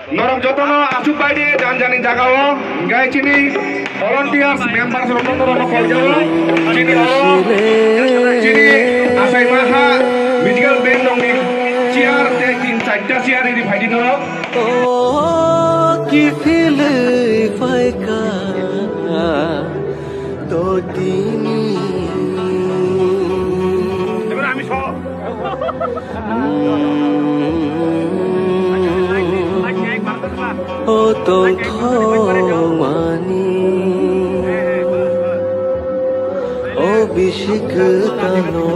Norong jotono asuk baidi janjani jagawo gai chini volunteers members rono koljawo chini oro chini asai maha musical band nongni chair te tin chaita chair ini bhaidi no কি feel ফাইকা তো দিনি ebar ami so ও তো মানি ও বিশিক কানো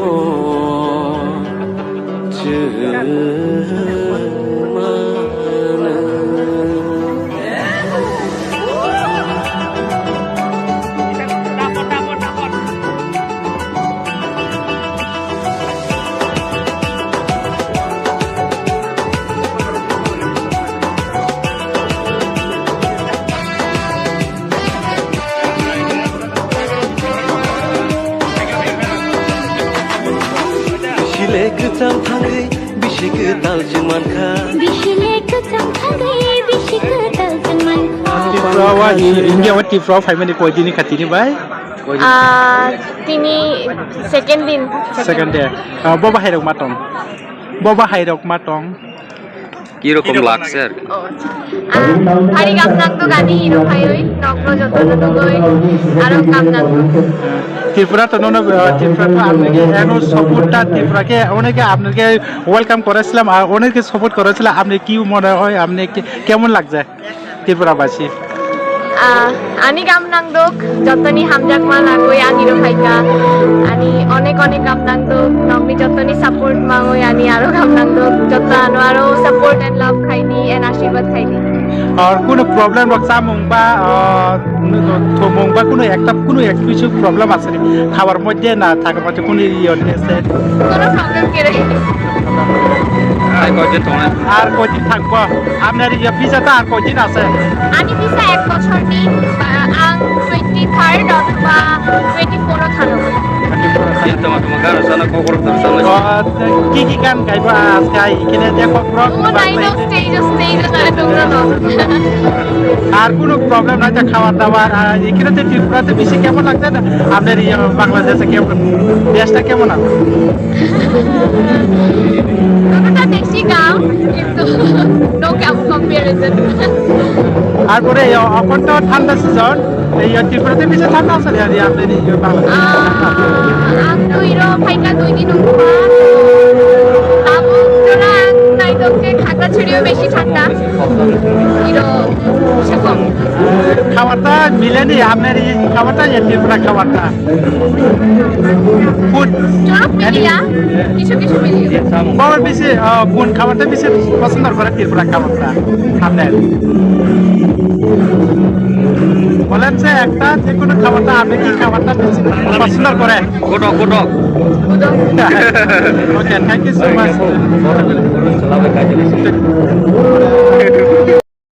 Bishilek tamthangai bishik daljung mankha Bishilek tamthangai bishik daljung mankha Tifra wa India wa Tifra family koi dini khatini bai তিনি second দিন second day boba hairok matong কি রকম লাগছে আর কি hari kamnangdo gani hero bhaioi nogno jotono dugoi aro kamnangdo Tripura তো নন ত্রিপুরা তো আপনাকে এনো সাপোর্টটা ত্রিপুরাকে অনেকে আপনাকে ওয়েলকাম করেছিলাম আর অনেকে সাপোর্ট করেছিলাম আপনি কি মনে হয় আপনি কেমন লাগছে ত্রিপুরাবাসী ani kamnangdok jotoni hamjakma lagoi angiro bhaika ani onek kamnangdok nogni jotoni support mangoi ani aro kamnangdok joto aro support and love khaini and ashirwad khaini আর কোনো প্রবলেম রকসা মুংবা থমংবা কোনো এক কিছু প্রবলেম আছে খাবার মধ্যে না থাকার মধ্যে কোনো ইয়ে আছে কোনো প্রবলেম কেরে আর কয়দিন থাকবো আপনার ভিসাটা আর কয়দিন আছে ani bisa 1 বছর ni ang 23rd অথবা 24 থাকবো কি গান গাইব আজকে এখানে দেখো আর কোনো প্রবলেম নাই খাওয়ার দাওয়ার এখানে ত্রিপুরাতে বেশি কেমন লাগছে আপনার বাংলাদেশে কেমন দেশটা কেমন আছে দেখছি গাও কিন্তু নো কম্পারিজন তারপরে এখন তো ঠান্ডা সিজন এই ত্রিপুরাতে বেশি ঠান্ডা আছে আপনার বাংলাদেশে ang iro paika 2 din ungpa tabo jona nai dokte খাগড়াছড়িও বেশি ঠান্ডা iro সেরকম খাবারটা মিলেনি আপনার এই খাবারটা ত্রিপুরা খাবারটা ফুড জনক মিলিয়া কিছু মিলিয়া বাবার বেশি কোন খাবারটা বেশি পছন্দ করে ত্রিপুরা খাবারটা আপনার বলেন যে একটা যে কোনো খাবারটা আপনি কি খাবারটা বেশি পছন্দ করেন কোটক okay thank you so much